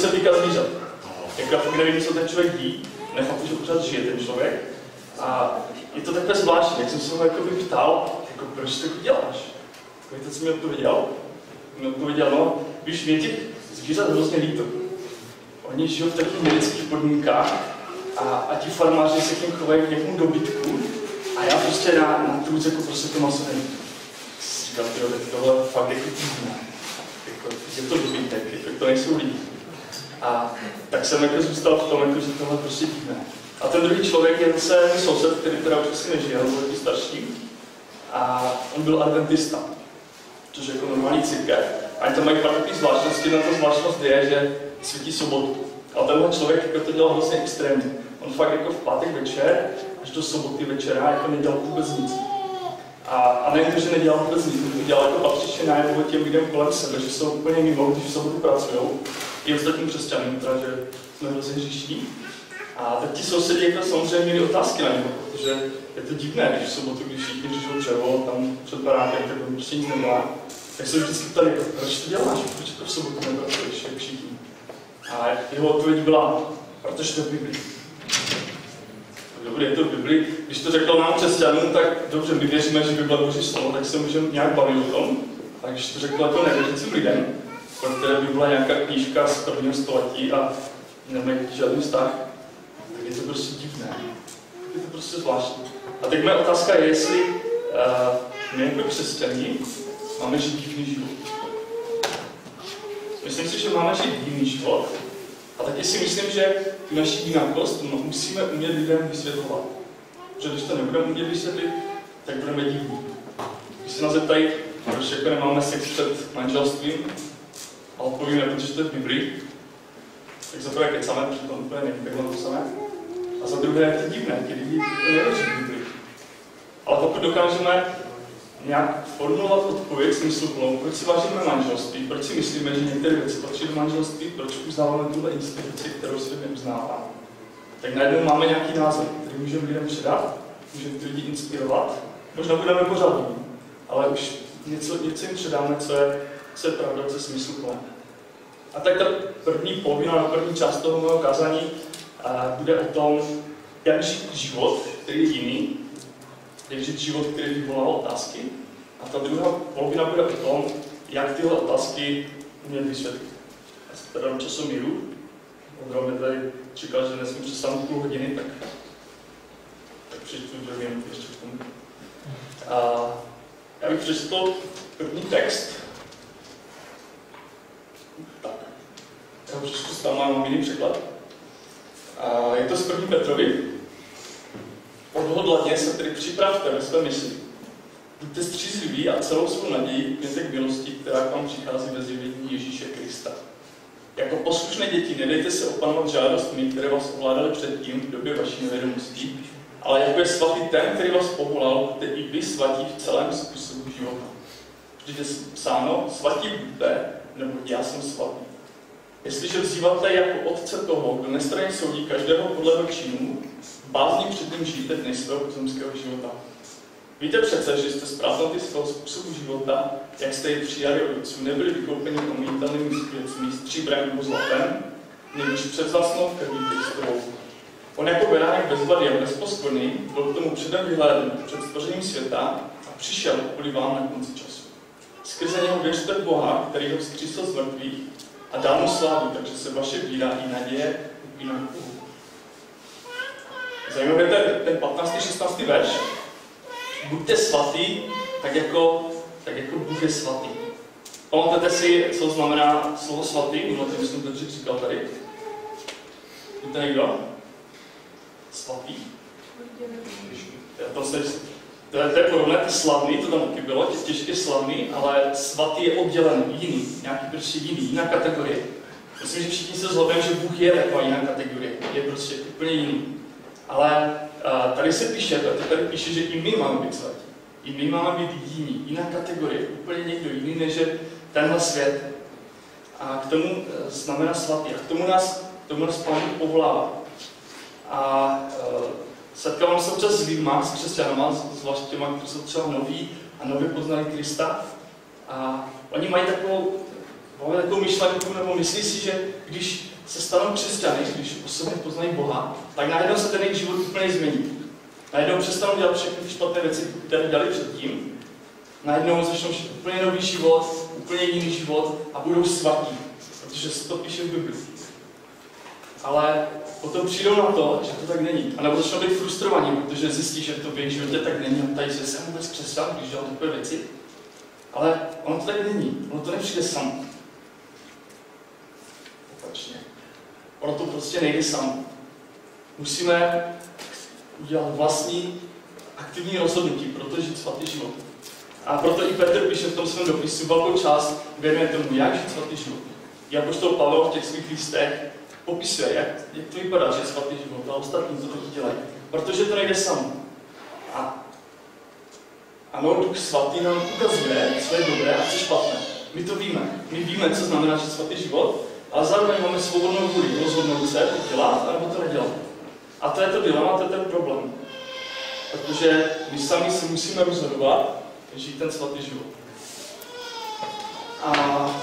se týká zvířat. Jako já fakt nevím, co ten člověk ví, nechápu, že pořád žije ten člověk. A je to takové zvláštní, jak jsem se ho ptal, jako, proč to děláš? Víte, co mi odpověděl? Mi odpověděl, no, víš, mě těch zvířat hrozně líto. Oni žijou v takových nelidských podmínkách a ti farmáři se k ním chovají k někomu dobytku a já prostě na trůc jako prostě to maso nevím. Říkám, tohle fakt jako divné. Je to dobytek, to nejsou lidi. A tak jsem jako zůstal v tom, jako, že tohle prostě divné. A ten druhý člověk je zase soused, který teda už asi nežije, on byl taky starší. A on byl adventista, což je jako normální církev. A tam mají pár takových zvláštností, na to zvláštnost je, že svítí sobotu. A tenhle člověk jako to dělal vlastně extrémně. On fakt jako v pátek večer, až do soboty večera, jako nedělal vůbec nic. A nejen to, že nedělal vůbec nic, on to dělal jako patřičně najevo těm lidem kolem sebe, že jsou úplně mimo, když v sobotu pracují. I ostatním křesťanům, teda, že jsme hrozně hříšní. A tak ti sousedi jako samozřejmě měli otázky na něho, protože je to divné, když v sobotu, když všichni řešou dřevo, tam před barákem, tak on prostě nic nedělá. Tak se vždycky ptali, proč to děláš, proč to v sobotu nepracuješ, jak všichni. A jeho odpověď byla, protože to v Biblii. Dobře, je to v Biblii. Když to řekl nám křesťanům, tak dobře, my věříme, že Bible je Boží slovo, tak se můžeme nějak bavit o tom. A když to řekl jako nevěřícím lidem, pro které by byla nějaká knížka z 1. století a nemají žádný vztah, tak je to prostě divné. Je to prostě zvláštní. A teď moje otázka je, jestli my jako křesťané máme žít divný život. Myslím si, že máme žít divný život. A taky si myslím, že tu naši jinakost musíme umět lidem vysvětlovat. Protože když to nebudeme umět vysvětlit, tak budeme divní. Když se nás zeptají, proč jako nemáme sex před manželstvím, a odpovíme, protože to je v Biblii, tak za prvé kecáme, protože to úplně není takhle to samé. A za druhé je to divné, ti lidi to nevěří v Biblii. Ale pokud dokážeme nějak formulovat odpověď smysluplnou, proč si vážíme manželství, proč si myslíme, že některé věci patří do manželství, proč uznáváme tuhle instituci, kterou svět neuznává, tak najednou máme nějaký názor, který můžeme lidem předat, můžeme ty lidi inspirovat, možná budeme pořád jiní, ale už něco jim předáme, co je pravda, co je smysluplné. A tak ta první polovina, první část toho mého kázání bude o tom, jak žít život, který je jiný, jak žít život, který vyvolává otázky. A ta druhá polovina bude o tom, jak tyhle otázky umět vysvětlit. Já se teda do časomíru. Ondra mě tady čekal, že nesmím přesáhnout půl hodiny, tak přečtu 2 minuty ještě k tomu. Já bych přečetl první text. Tak. Já ho přečtu s tam, mám jiný překlad. Je to z 1. Petrovi. Odhodlaně se tedy připravte ve své mysli. Buďte střízliví a celou svou naději mějte k milosti, která k vám přichází ve zjevení Ježíše Krista. Jako poslušné děti nedejte se opanovat žádostmi, které vás ovládaly předtím v době vaší nevědomosti, ale jako je svatý ten, který vás povolal, buďte i vy svatí v celém způsobu života. Vždyť je psáno, svatí buďte, nebo já jsem svatý. Jestliže vzýváte jako otce toho, kdo nestranně soudí každého podle jeho činů, bázní před ním žijte dny svého pozemského života. Víte přece, že jste z prázdnoty svého způsobu života, jak jste ji přijali od otců, nebyli vykoupeni omítelnými věcmi, stříbrem nebo zlatem, nebož předzvastnou krví Kristovou. On jako beránek bez vady a bezposkvrný byl k tomu předem vyhlédnut před stvořením světa a přišel kvůli vám na konci času. Skrze něho věřte v Boha, který ho vzkřísil z mrtvých a dal mu slávu, takže se vaše víra i naděje upíná k Bohu. Zajímavé je ten 15. 16. verš. Buďte svatý, tak jako Bůh je svatý. Pamatujete si, co znamená slovo svatý? Minulý jsem to říkal tady. Víte někdo? Svatý? To je podobné, to slavný, to tam taky bylo, těžké slavný, ale svatý je oddělený, jiný, nějaký prostě jiný, jiná kategorie. Myslím, že všichni se shodneme, že Bůh je taková jiná kategorie, je prostě úplně jiný. Ale tady se píše, tady píše, že i my máme být svatí. I my máme být jiní, jiná kategorie, úplně někdo jiný, než je tenhle svět. A k tomu znamená svatý. A k tomu nás Pán povolává. A setkávám se občas s lidma, s křesťanama, zvlášť těma, kteří jsou třeba noví a nově poznali Krista. A oni mají takovou myšlenku, nebo myslí si, že když stanou křesťany, když osobně poznají Boha, tak najednou se ten jejich život úplně změní. Najednou přestanou dělat všechny ty špatné věci, které dělali předtím. Najednou začnou úplně nový život, úplně jiný život a budou svatí, protože se to píše v Bibli. Ale potom přijdou na to, že to tak není. A nebo začnou být frustrovaní, protože zjistí, že to v jejich životě tak není. A tady se jsem vůbec křesťan, když dělám takové věci. Ale ono to tak není. Ono to nepřijde samo. Opačně. Ono to prostě nejde samo. Musíme udělat vlastní aktivní rozhodnutí, proto žít svatý život. A proto i Petr píše v tom svém dopisu velkou část věnuje tomu, jak žít svatý život. Jak apoštol Pavel v těch svých listech popisuje, jak to vypadá, že je svatý život, a ostatní to taky dělají. Protože to nejde samo. A ano, Duch svatý nám ukazuje, co je dobré a co je špatné. My to víme. My víme, co znamená žít svatý život, ale zároveň máme svobodnou vůli rozhodnout se, to dělat, anebo to nedělat. A to je to dilema, to je ten problém. Protože my sami se musíme rozhodovat, žít ten svatý život. A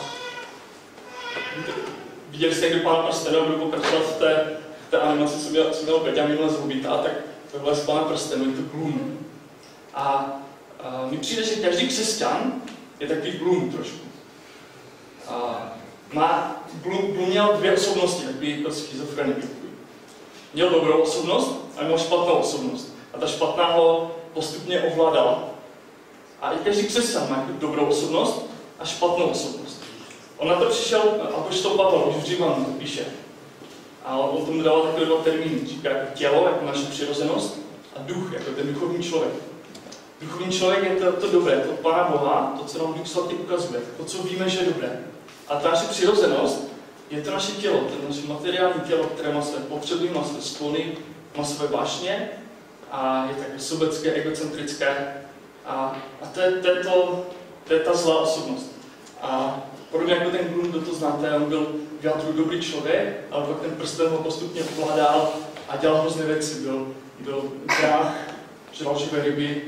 viděli jste někdo Pána prstenů, budu pokračovat v té animaci, co měl Peťa minule z Hobita, tak tohle z Pána prstenů, je to Gloom. A mi přijde, že každý křesťan je takový Gloom trošku. Gloom měl dvě osobnosti, takový jako schizofrenik. Měl dobrou osobnost a měl špatnou osobnost. A ta špatná ho postupně ovládala. A i každý křesťan má jako dobrou osobnost a špatnou osobnost. On na to přišel, apoštol Pavel, už v Římanům to píše. A on tomu dával takové dva termíny. Říká jako tělo, jako naše přirozenost, a duch, jako ten duchovní člověk. Duchovní člověk je to dobré, to od Pána Boha, to, co nám Duch svatý ukazuje, to, co víme, že je dobré. A ta naše přirozenost je to naše tělo, to naše materiální tělo, které má své potřeby, má své sklony, má své vášně a je také sobecké, egocentrické. A to je ta zlá osobnost. A podobně jako ten Gloom, kdo to znáte, on byl v jádru dobrý člověk, ale pak ten prsten ho postupně ovládal a dělal různé věci. Byl dráh, žral živé ryby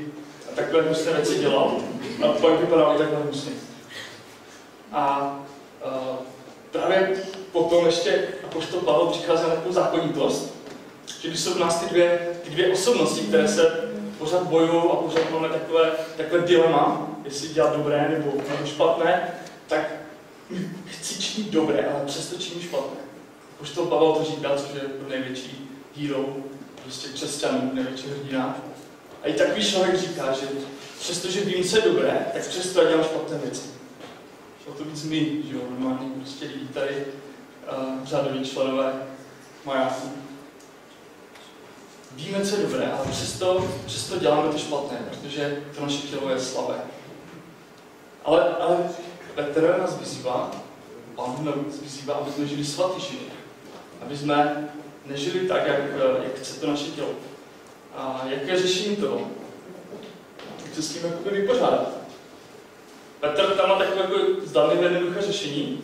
a takové hnusné věci dělal. A pak vypadal i takhle hnusně. A právě potom ještě apoštol Pavel přichází na takovou zákonitost, že když jsou v nás ty dvě osobnosti, které se pořád bojují a pořád máme takové dilema, jestli dělat dobré nebo špatné, tak chci činit dobré, ale přesto činím špatné. Apoštol Pavel to říká, což je největší hero, prostě křesťanů, největší hrdina. A i takový člověk říká, že přestože vím, co je dobré, tak přesto dělám špatné věci. Šlo to víc my, že jo, normálně prostě lidi tady, řadoví členové majáků. Víme, co je dobré, ale přesto děláme to špatné, protože to naše tělo je slabé. Ale Petr nás vyzývá, Pán nás vyzývá, aby jsme žili svatý život. Aby jsme nežili tak, jak chce to naše tělo. A jaké je řešení toho? Jak se s tím vypořádat? Petr tam má takové jako zdánlivě jednoduché řešení.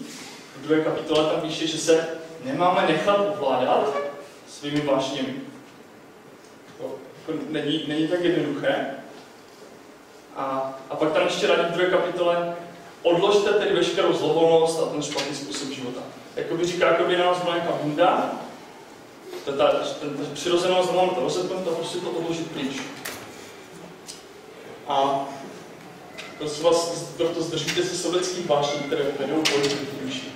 V 2. kapitole tam píše, že se nemáme nechat ovládat svými vášněmi. To není tak jednoduché. A pak tam ještě radí v 2. kapitole, odložte tedy veškerou zlovolnost a ten špatný způsob života. Jakoby říká, jakoby na nás byla nějaká bunda, ta přirozenost nám to rozhodnout a prostě to odložit pryč. A prosím vás, proto zdržíte se sobeckých vášní, které vedou boj proti duši.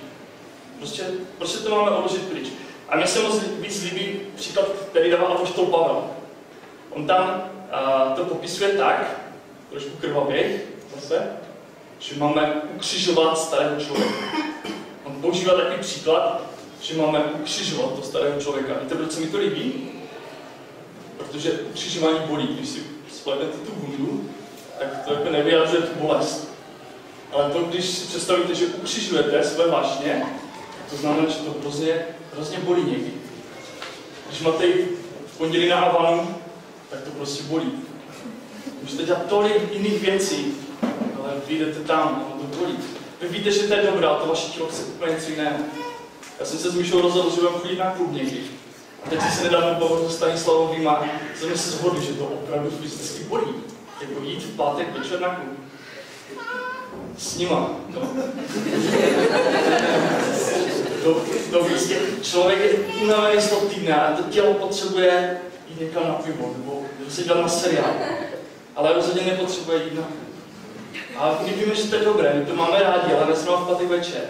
Prostě to máme odložit pryč. A mně se moc víc líbí příklad, který dává apoštol Pavel. On tam to popisuje tak, trošku krvavě, zase, že máme ukřižovat starého člověka. On používá takový příklad, že máme ukřižovat toho starého člověka. Víte, proč se mi to líbí? Protože ukřižování bolí. Když si spletnete tu bundu, tak to jako nevyjadřuje tu bolest. Ale to, když si představíte, že ukřižujete své vášně, to znamená, že to hrozně bolí někdy. Když máte v pondělí na Havanu, tak to prostě bolí. Můžete dělat tolik jiných věcí, ale vy jdete tam a to bolí. Vy víte, že to je dobré, a to vaše tělo chce úplně něco jiného. Já jsem se s Míšou rozhodl, že budeme chodit na klub někdy. A teď si se nedávno bavil se Stanislavovým a jsme se shodli, že to opravdu fyzicky bolí. Jako jít v pátek večer na klub. S nima. No. To prostě člověk je unavený z toho týdne a to tělo potřebuje jít někam na pivo, nebo se dělat na seriál. Ale rozhodně nepotřebuje jít na pivo. A my víme, že to je dobré, my to máme rádi, ale dnes mám v pátek večer.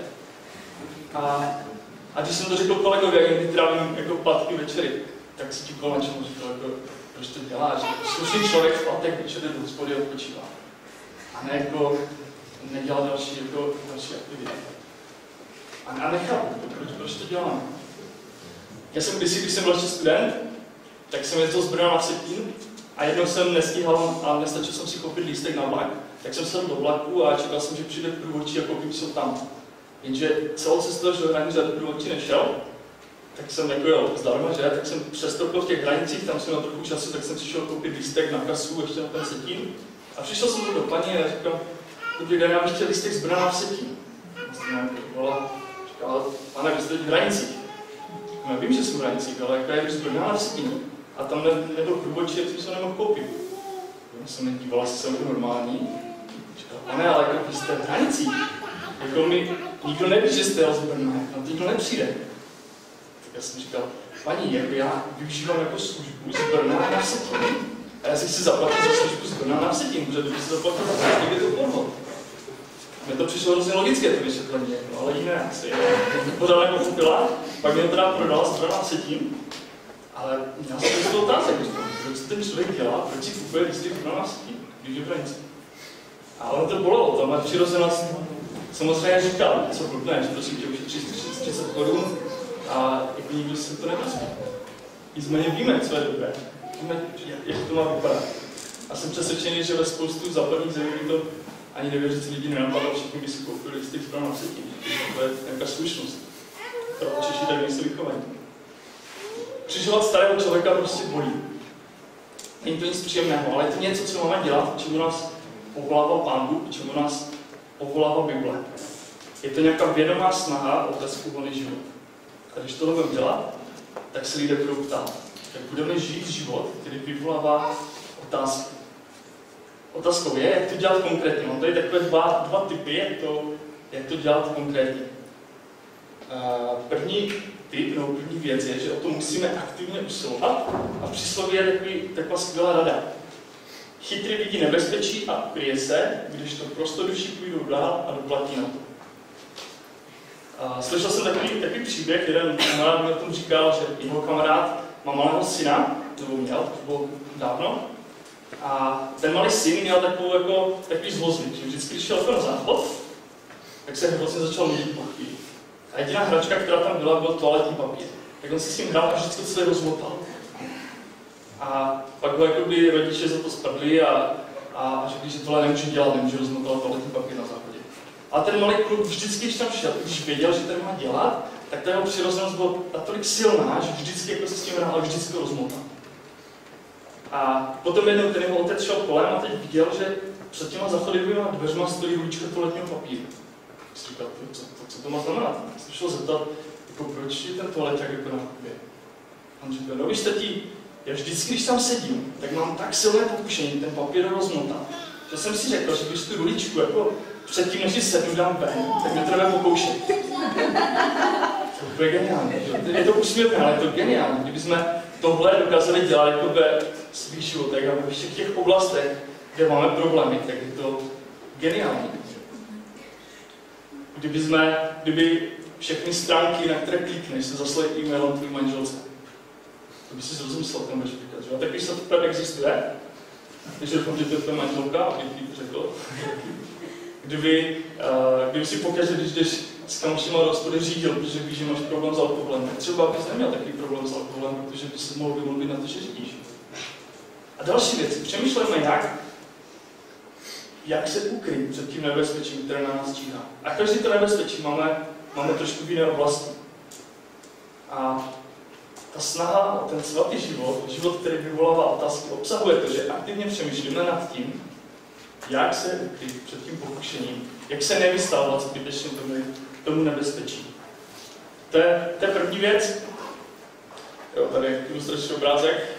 A když jsem to řekl kolegovi, jak kdy trávím jako pátky večery, tak si ti kolem čemu říkal, jako, proč to děláš? Slušný člověk v pátek večer do hospody odpočívá. A ne jako nedělat další aktivity. A nechápu, proč to dělám. Já jsem když jsem byl ještě student, tak jsem jezdil z Brna na Vsetín a jednou jsem nestíhal a nestačil jsem si koupit lístek na vlak, tak jsem sedl do vlaku a čekal jsem, že přijde průvodčí a koupím si ho tam. Jenže celou cestu až do hranice průvodčí nešel, tak jsem jako jel zdarma, že? Tak jsem přestoupil v těch hranicích, tam jsem měl trochu času, tak jsem si šel koupit lístek na kasu ještě na ten Vsetín. A přišel jsem do paní a říkal, dobrý den, já bych chtěl lístek z Brna na Vsetín. Říkal, pane, vy jste v hranicích. Já vím, že jsem v hranicích, ale jako je z Brna na Vsetín. A tam nebyl průvodčí, jak jsem se nemohl koupit. Já jsem nedíval, jestli jsem normální. Říkal, pane, ale jako vy jste v hranicích. Jako mi nikdo neví, že jste jel z Brna, na to nikdo nepřijde. Tak já jsem říkal, paní, jako já využívám jako službu z Brna na Vsetín. A já si chci zaplatit za službu z Brna na Vsetín, protože kdyby se zaplatil za Vsetín, je to podvod. Mně to přišlo hrozně logické to vysvětlení, ale jiné asi. Pořád nepochopila, pak mě to teda prodala z Brna na Vsetín. Ale já jsem si to otázek, proč ten člověk dělá, proč si kupuje lístek z Brna na Vsetín, když je v hranici. A ono to bolelo, tam moje přirozenost. Samozřejmě říkal, co blbne, že prosím tě ušetří 30 korun a jako nikdo se to nedozví. Nicméně víme, co je dobré, víme, jak to má vypadat. A jsem přesvědčený, že ve spoustu západních zemí to ani nevěřící lidi nenapadlo, všichni by si koupili lístek z Brna na Vsetín. To je nějaká slušnost. Proto Češi tak nejsou vychovaní. Křižovat starého člověka prostě bolí. Není to nic příjemného, ale je to něco, co máme dělat, čemu nás povolával Pán Bůh, čemu nás povolává Bible. Je to nějaká vědomá snaha o bezúhonný život. A když tohle budeme dělat, tak se lidé budou ptát, jak budeme žít život, který vyvolává otázky. Otázkou je, jak to dělat konkrétně. Mám tady takové dva typy, jak to dělat konkrétně. První typ, nebo první věc je, že o to musíme aktivně usilovat a v přísloví je taková skvělá rada. Chytrý vidí nebezpečí a kryje se, když to prostoduší půjdou dál a doplatí na to. Slyšel jsem takový příběh, jeden kamarád mi o tom říkal, že jeho kamarád má malého syna, nebo měl, to bylo dávno, a ten malý syn měl takový zlozvyk, že vždycky, když šel na záchod, tak se hrozně začal nudit po chvíli. A jediná hračka, která tam byla, byl toaletní papír. Tak on si s tím hrál a vždycky celé rozmotal. A pak ho rodiče za to spadli a řekli, že tohle nemůže dělat, nemůže rozmotovat toaletní papír na záchodě. A ten malý kluk vždycky, když tam šel, když věděl, že to má dělat, tak ta jeho přirozenost byla natolik silná, že vždycky jako se s tím hrál a vždycky to rozmotal. A potom jednou ten jeho otec šel kolem a teď viděl, že před těma zachodovými dveřma stojí rulička toaletního papíru. Tak si říkal, co to má znamenat? Tak se šel zeptat, jako, proč je ten toaleťák jako na chodbě? On říkal, no víš, tati, já vždycky, když tam sedím, tak mám tak silné pokušení ten papír rozmotat, že jsem si řekl, že když tu ruličku jako předtím, než si sednu, dám ven, tak mě to nebude pokoušet. To je geniální. Je to úsměvné, ale je to geniální. Kdybychom tohle dokázali dělat jako ve svých životech a ve všech těch oblastech, kde máme problémy, tak je to geniální. Kdyby všechny stránky, na které klikneš, se zaslaly e-mailem tvým manželce. To by si zrozumyslel, ten budeš říkat, že? A takový software existuje, takže doufám, že to je tvoje manželka, aby ti to řekl. Kdyby si pokaždé, když jdeš s kamošima do hospody řídil, protože víš, že máš problém s alkoholem, tak třeba bys neměl takový problém s alkoholem, protože bys se mohl vymluvit na to, že řídíš. A další věc, přemýšlejme jak se ukryt před tím nebezpečím, které na nás číhá. A každý to nebezpečí máme trošku v jiné oblasti. A ta snaha o ten svatý život, který vyvolává otázky, obsahuje to, že aktivně přemýšlíme nad tím, jak se ukryt před tím pokušením, jak se nevystavovat zbytečně tomu nebezpečí. To je první věc. Jo, tady je ilustrační obrázek.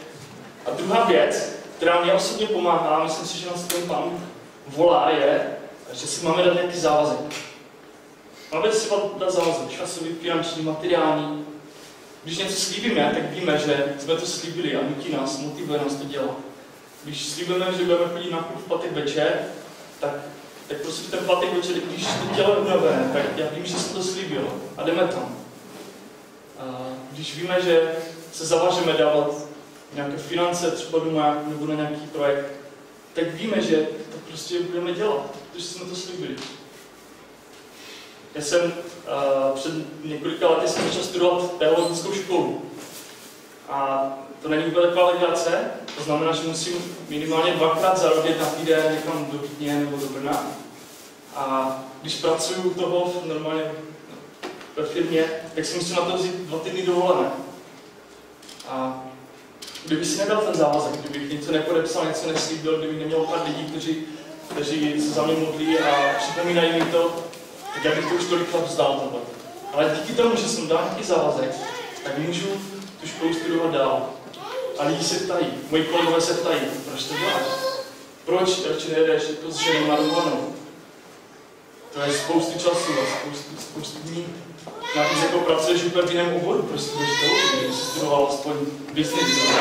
A druhá věc, která mě osobně pomáhá, myslím si, že nás ten Pán volá, je, že si máme dát nějaký závazek. Máme si dát závazek, časový, finanční, materiální. Když něco slíbíme, tak víme, že jsme to slíbili a nutí nás, motivuje nás to dělat. Když slíbíme, že budeme chodit na klub v pátek večer, tak prostě ten pátek večer, když to tělo je unavené, tak já vím, že jsem to slíbil a jdeme tam. Když víme, že se zavažeme dávat nějaké finance třeba doma nebo na nějaký projekt, tak víme, že to prostě budeme dělat, protože jsme to slíbili. Já jsem před několika lety začal studovat teologickou školu. A to není úplně taková legrace, to znamená, že musím minimálně 2krát za rok jet na týden někam do Vídně nebo do Brna. A když pracuju u toho normálně ve firmě, tak si musím na to vzít 2 týdny dovolené. A kdyby si nedal ten závazek, kdybych něco nepodepsal, něco neslíbil, kdybych neměl pár lidí, kteří se za mě modlí a připomínají mi to, tak já bych to už tolikrát vzdal tohle. Ale díky tomu, že jsem dal nějaký závazek, tak můžu tu školu studovat dál. A lidi se ptají, moji kolegové se ptají, proč to děláš? Proč radši nejedeš s ženou na dovolenou? To je spoustu času a spoustu dní. Navíc jako pracuješ úplně v jiném oboru, prostě budeš teologii, když jsi studoval aspoň business.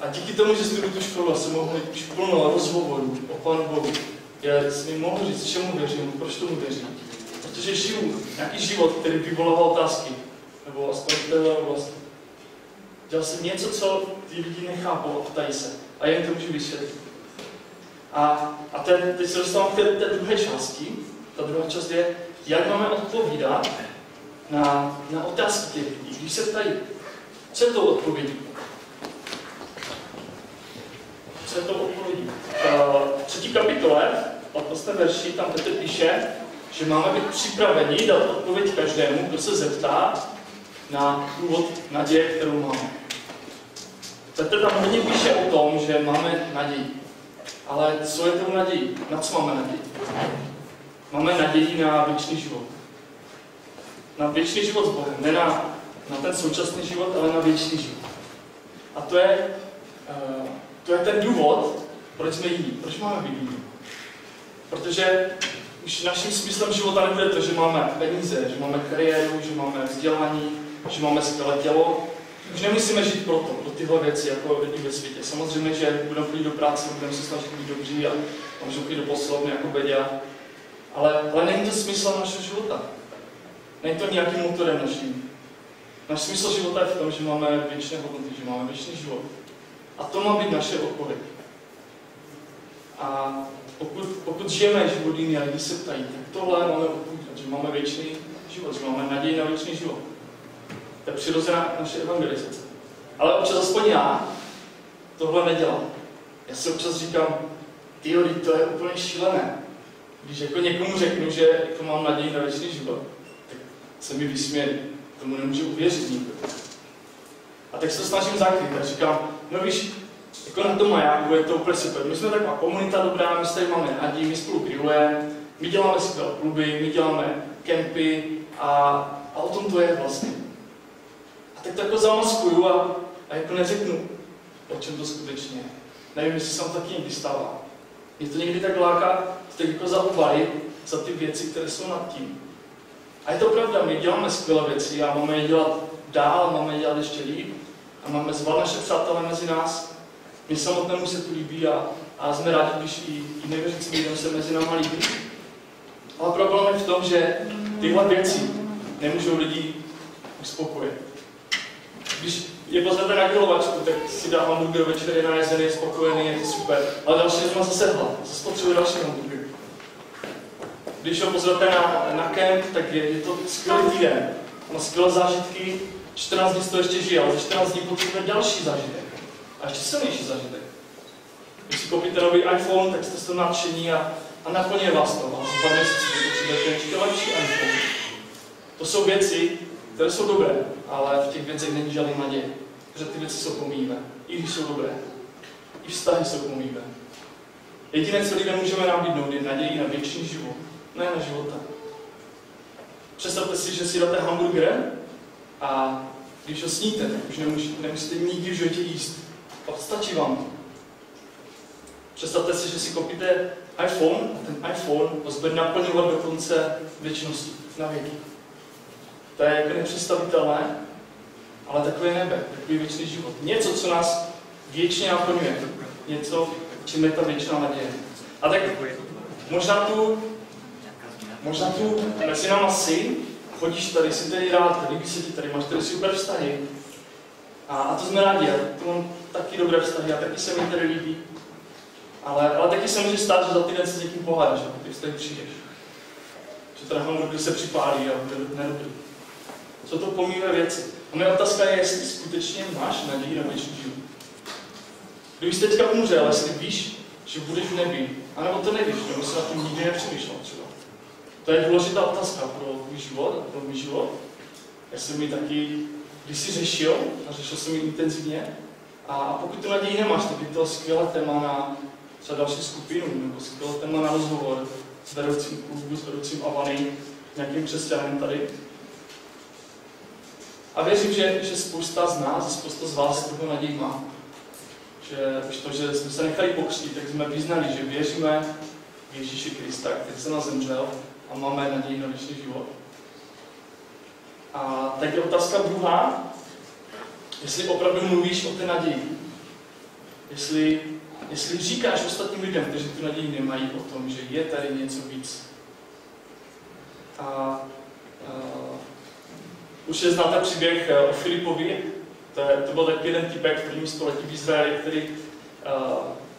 A díky tomu, že studuju tu školu, jsem mohl mít už plno rozhovorů o Pánu Bohu. Já jsem jim mohl říct, čemu věřím, proč tomu věřím. Protože žiju nějaký život, který vyvolával otázky. Nebo aspoň v téhle oblasti. Dělal jsem něco, co ty lidi nechápou a ptají se. A jen to můžu vysvětlit. A teď se dostávám k té druhé části. Ta druhá část je, jak máme odpovídat na otázky těch lidí. Když se ptají, co je to odpovědí? Co je to odpovědí? V 3. kapitole, v 8. verši, tam Petr píše, že máme být připraveni dát odpověď každému, kdo se zeptá na důvod naděje, kterou máme. Petr tam hodně píše o tom, že máme naději. Ale co je tou nadějí? Na co máme naději? Máme naději na věčný život. Na věčný život s Bohem. Ne na ten současný život, ale na věčný život. A to je ten důvod, proč jsme jiní. Proč máme být jiní? Protože už naším smyslem života nebude to, že máme peníze, že máme kariéru, že máme vzdělání, že máme skvělé tělo. Už nemusíme žít pro tyhle věci, jako lidi ve světě. Samozřejmě, že budeme chodit do práce, budeme se snažit být dobří a můžeme chodit do posilovny jako Beďa. Ale není to smysl našeho života. Není to nějakým motorem naším. Náš smysl života je v tom, že máme věčné hodnoty, že máme věčný život. A to má být naše odpověď. A pokud žijeme život jiný a lidi se ptají, tak tohle máme odpovědět, že máme věčný život, že máme naději na věčný život. To je přirozená naše evangelizace. Ale občas aspoň já tohle nedělám. Já si občas říkám, to je úplně šílené. Když jako někomu řeknu, že jako mám naději na věčný život, tak se mi vysmějí. Tomu nemůžu uvěřit nikdo. A tak se to snažím zakrýt a říkám, no víš, jako na tom majáku je to úplně super. My jsme taková komunita dobrá, my tady máme naději, my spolu grillujeme, my děláme skvělé kluby, my děláme kempy a o tom to je vlastně. A tak to jako zamaskuju a jako neřeknu, o čem to skutečně je. Nevím, jestli se tam taky někdy stává. Mě to někdy tak láká, tak jako zaobali za ty věci, které jsou nad tím. A je to pravda, my děláme skvělé věci a máme je dělat dál, máme je dělat ještě líp a máme zvat naše přátelé mezi nás. Mně samotnému se to líbí a jsme rádi, když i nevěřící lidem se mezi náma líbí. Ale problém je v tom, že tyhle věci nemůžou lidi uspokojit. Když je pozvete na grilovačku, tak si dá hamburger večer, je najezený, je spokojený, je to super. Ale další má zase hlad, zase potřebuje další hamburger. Když ho pozvete na kemp, tak je to skvělý týden. Má skvělé zážitky, 14 dní to ještě žije, ale za 14 dní potřebuje další zážitek. A ještě silnější zážitek. Když si koupíte nový iPhone, tak jste z toho nadšení a naplňuje vás to. A za 2 měsíce potřebujete ještě lepší iPhone. To jsou věci, které jsou dobré, ale v těch věcech není žádný naděje. Protože ty věci jsou pomíjivé. I když jsou dobré. I vztahy jsou pomíjivé. Jediné, co lidem můžeme nabídnout, je naději na věčný život. Ne na života. Představte si, že si dáte hamburger a když ho sníte, tak už nemusíte nikdy v životě jíst. A stačí vám to. Představte si, že si koupíte iPhone a ten iPhone vás bude naplňovat do konce věčnosti, na věky. To je jako nepředstavitelné, ale takové nebe, takový věčný život. Něco, co nás věčně naplňuje. Něco, čím je ta věčná naděje. A tak možná tu mezi náma jsi, chodíš tady, jsi tady rád, líbí se ti tady, máš tady super vztahy. A to jsme rádi, já to mám taky dobré vztahy a taky se mi tady líbí. Ale taky se může stát, že za týden se s někým pohádáš, když tady přijdeš. Že teda hamburger se připálí a bude nedobrý. Co to pomívé věci? A moje otázka je, jestli skutečně máš naději na věčný život. Kdybys teďka umřel, jestli víš, že budeš v nebi, anebo to nevíš, nebo jsi na tom nikdy nepřemýšlel třeba. To je důležitá otázka pro tvůj život a pro můj život. Já jsem mi taky kdysi řešil, a řešil jsem ji intenzivně. A pokud tu naději nemáš, tak je to skvělé téma na třeba další skupinu, nebo skvělé téma na rozhovor s vedoucím klubu, s vedoucím Avany, nějakým křesťanem tady. A věřím, že spousta z nás, spousta z vás toho naději má. Že už to, že jsme se nechali pokřtít, tak jsme vyznali, že věříme v Ježíše Krista, který se nás zemřel a máme naději na věčný život. A tak je otázka druhá, jestli opravdu mluvíš o té naději. Jestli říkáš ostatním lidem, kteří tu naději nemají, o tom, že je tady něco víc. Už je znáte příběh o Filipovi. To byl taky jeden typek v prvním století v Izraeli,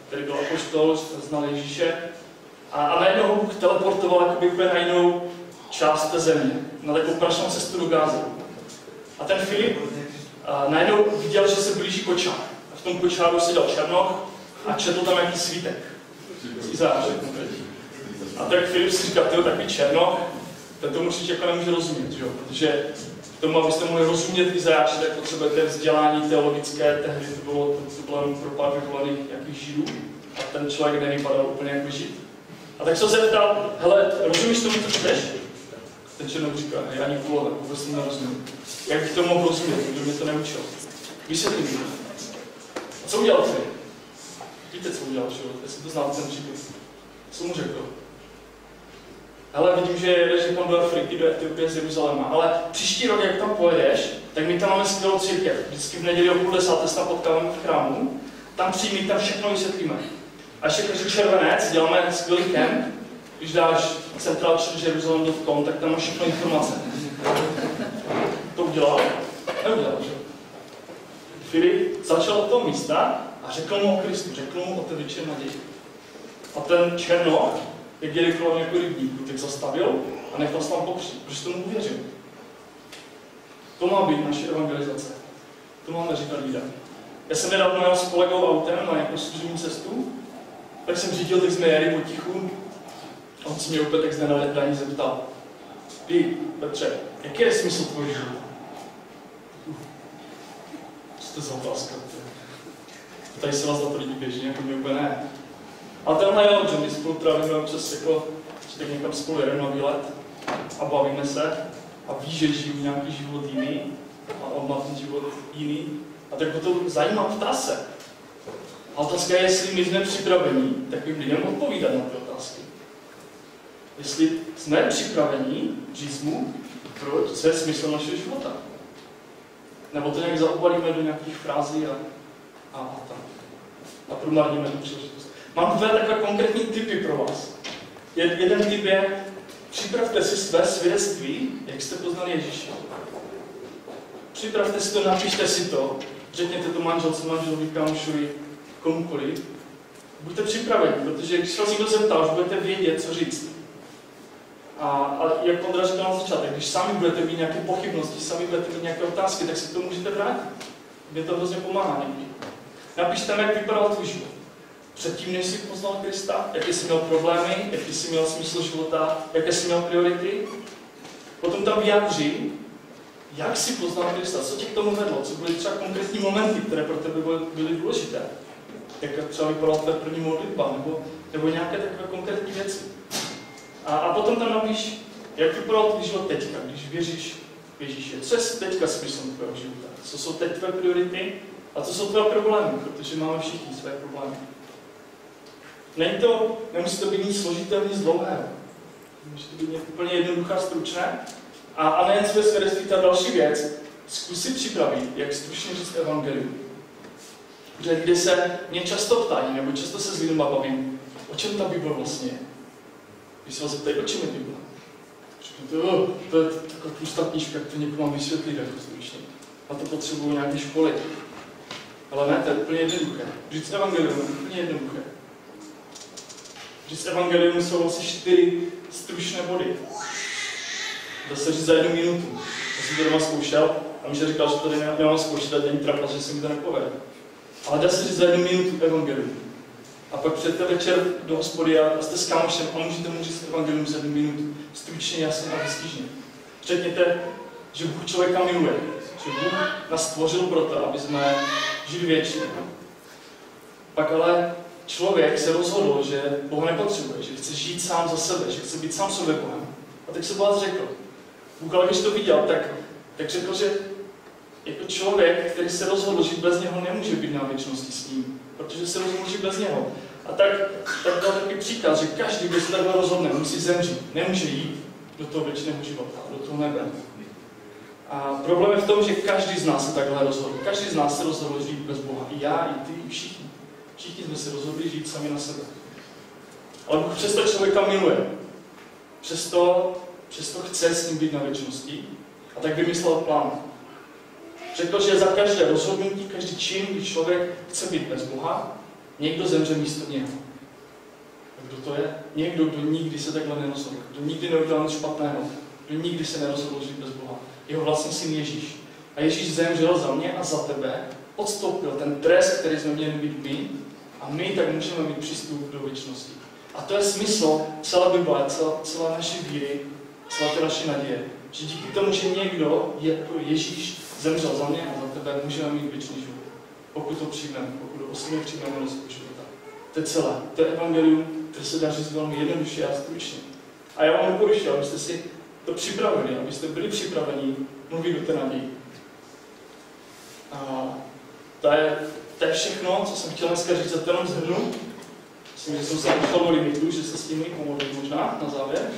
který byl apoštol, znal Ježíše. A najednou ho Bůh teleportoval jakoby úplně na jinou část té země, na takovou prašnou cestu do Gázy. A ten Filip najednou viděl, že se blíží kočár. A v tom kočáru seděl černoch a četl tam nějaký svítek. Z Izáše. A tak Filip si říkal, tyjo, takový černoch, ten tomu určitě jako nemůže rozumět, že jo? Protože tomu, abyste mohli rozumět Izáši, tak potřebujete vzdělání teologické, tehdy to bylo jenom pro pár vyvolených nějakých židů a ten člověk nevypadal úplně jako žid. A tak se zeptal, hele, rozumíš tomu, co čteš? Ten černoch říká, já ani půl, vůbec tomu nerozumím. Jak bych to mohl rozumět, kdo mě to neučil? Vysvětlím mi. A co udělal ty? Víte, co udělal, že? Jestli to znáte ten příběh. Co mu řekl? Hele, vidím, že jedeš někam do Afriky, do Etiopie z Jeruzaléma, ale příští rok, jak tam pojedeš, tak my tam máme skvělou církev. Vždycky v neděli o 9:30 se tam potkáváme v chrámu, tam přijmi, tam všechno vysvětlíme. A ještě každý červenec děláme skvělý kemp, když dáš centralchurchjerusalem.com, tak tam máš všechno informace. To udělal? Neudělal, že? Filip začal od toho místa a řekl mu o Kristu, řekl mu o té věčné naději. A ten černoch, jak jeli kolem jako rybníku, tak zastavil a nechal se tam pokřít, protože tomu uvěřil. To má být naše evangelizace. To máme říkat lidem. Já jsem nedávno jel s kolegou autem na nějakou služební cestu, tak jsem řídil, tak jsme jeli potichu. A on se mě úplně tak znenadělání zeptal. Ty, Petře, jaký je smysl tvojho života? Co to za otázka? Tady se vás na to lidi běžně, jako mě úplně ne. A tenhle jo, že my spolu trávíme občas jako, že tak někam spolu jedeme na výlet a bavíme se a ví, že žiju nějaký život jiný a on má ten život jiný. A tak ho to zajímá, ptá se. A otázka je, jestli my jsme připraveni takovým lidem odpovídat na ty otázky. Jestli jsme připraveni říct mu, co je smysl našeho života. Nebo to nějak zaobalíme do nějakých frází a promarníme tu příležitost. Mám dvě takové konkrétní tipy pro vás. Jeden tip je, připravte si své svědectví, jak jste poznali Ježíše. Připravte si to, napište si to, řekněte to manželce, manželovi, kámošovi, komukoliv. Buďte připraveni, protože když vás někdo zeptá, už budete vědět, co říct. A jak Ondra říkal na začátek, když sami budete mít nějaké pochybnosti, sami budete mít nějaké otázky, tak si to můžete vrátit. Mě to hrozně pomáhá někdy. Napište tam, jak vypadal tvůj život. Předtím, než jsi poznal Krista, jaké jsi měl problémy, jaký jsi měl smysl života, jaké jsi měl priority. Potom tam vyjádří, jak jsi poznal Krista, co tě k tomu vedlo, co byly třeba konkrétní momenty, které pro tebe byly důležité. Jak třeba vypadala tvoje první modlitba, nebo nějaké takové konkrétní věci. A potom tam napíš, jak vypadal tvůj život teďka, když věříš v Ježíše. Co je teďka smyslem tvého života? Co jsou teď tvé priority a co jsou tvé problémy, protože máme všichni své problémy. Nemusí to být nic složitého, nic dlouhého. Může to být úplně jednoduchá, stručné. A nejen své svědectví, ta další věc, zkus si připravit, jak stručně říct evangelium. Protože když se mě často ptají, nebo často se s lidmi bavím, o čem ta Bible vlastně je. Když se vás zeptají, o čem je Bible? To je taková tlustá knížka, jak to někomu mám vysvětlit jako stručně. A to potřebuju nějaké školy. Ale ne, to je úplně jednoduché. Říct evangelium je úplně jednoduché. Říct evangelium jsou vlastně 4 stručné body. To se říct za 1 minutu. Já jsem to doma zkoušel a Míša říkal, že to nemám zkoušet a není trapas, že se mi to nepovede. Ale dá se říct za 1 minutu evangelium. A pak přijďte večer do hospody a jste s kámošem a můžete mu říct evangelium za 1 minutu. Stručně, jasně a vystižně. Řekněte, že Bůh člověka miluje. Že Bůh nás stvořil proto, aby jsme žili věčně. Pak ale člověk se rozhodl, že Boha nepotřebuje, že chce žít sám za sebe, že chce být sám sobě Bohem. A tak se Boha řekl. Bůh ale když to viděl, tak řekl, že jako člověk, který se rozhodl žít bez něho, nemůže být na věčnosti s ním, protože se rozhodl žít bez něho. A tak dal takový příkaz, že každý, kdo se takhle rozhodne, musí zemřít, nemůže jít do toho věčného života, do toho nebe. A problém je v tom, že každý z nás se takhle rozhodl. Každý z nás se rozhodl žít bez Boha. I já, i ty, i všichni. Všichni jsme se rozhodli žít sami na sebe. Ale Bůh přesto člověka miluje. Přesto chce s ním být na věčnosti. A tak vymyslel plán. Řekl, že za každé rozhodnutí, každý čin, kdy člověk chce být bez Boha, někdo zemře místo něho. A kdo to je? Někdo, kdo nikdy se takhle nerozhodl. Kdo nikdy neudělal nic špatného. Kdo nikdy se nerozhodl žít bez Boha. Jeho vlastní syn Ježíš. A Ježíš zemřel za mě a za tebe, odstoupil ten trest, který jsme měli být my, a my tak můžeme mít přístup do věčnosti. A to je smysl celé Bible, celé naší víry, celé té naší naděje. Že díky tomu, že někdo, jako Ježíš, zemřel za mě a za tebe, můžeme mít věčný život. Pokud to přijmeme, pokud osobně přijmeme do svého života. To je celé. To je evangelium, které se dá říct velmi jednoduše a stručně. A já vám doporučuji, abyste si to připravili, abyste byli připraveni mluvit o té naději. A to je všechno, co jsem chtěl dneska říct, a to jenom shrnu. Myslím, že jsem se dostal do limitu, že se s tím pomodlit možná na závěr.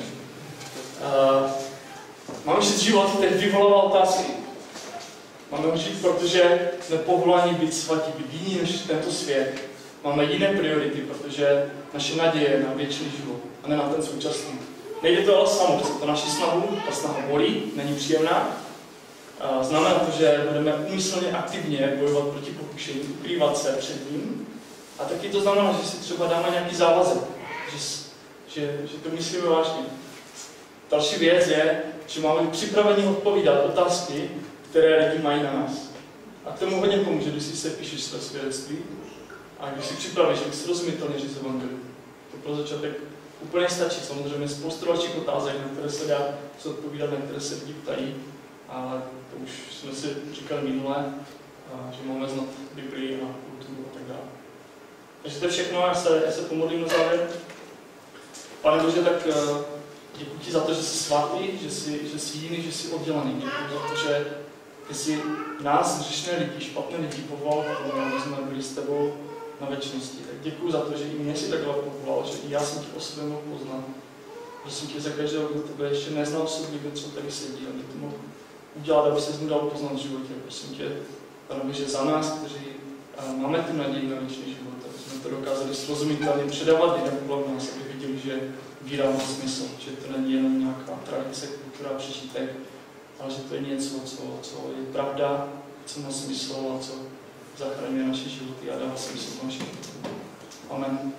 Máme žít život, který vyvolává otázky. Máme ho žít, protože jsme povoláni být svatí, být jiní než tento svět. Máme jiné priority, protože naše naděje je na věčný život a ne na ten současný. Nejde to ale samo, chce to naši snahu, ta snaha bolí, není příjemná. Znamená to, že budeme úmyslně aktivně bojovat proti pokušení, ukrývat se před ním. A taky to znamená, že si třeba dáme nějaký závazek, že to myslíme vážně. Další věc je, že máme být připraveni odpovídat otázky, které lidi mají na nás. A k tomu hodně pomůže, když si sepíšeš své svědectví a když si připravíš, jak srozumitelně říct evangelium. To pro začátek úplně stačí. Samozřejmě spoustu dalších otázek, na které se dá odpovídat, na které se lidi ptají, ale to už jsme si říkali minule, že máme znát Biblii a kulturu a tak dále. Takže to je všechno, já se pomodlím na závěr. Pane Bože, tak děkuji ti za to, že jsi svatý, že jsi jiný, že jsi oddělený. Děkuji za to, že jsi nás, hříšné lidi, špatné lidi, povolal k tomu, aby jsme byli s tebou na věčnosti. Tak děkuji za to, že i mě si takhle povolal, že i já jsem tě o sobě mohl poznat. Prosím tě za každého, kdo tebe ještě neznal osobně, co tady sedí, aby to mohl udělat, aby se z ní dal poznat v životě. Prosím tě, Pane, že za nás, kteří máme tu naději na věčný život, aby jsme to dokázali srozumitelně předávat lidem kolem nás, aby viděli, že víra má smysl, že to není jenom nějaká tradice, kultura, přežitek, ale že to je něco, co je pravda, co má smysl a co zachraňuje naše životy a dává smysl našim životům. Amen.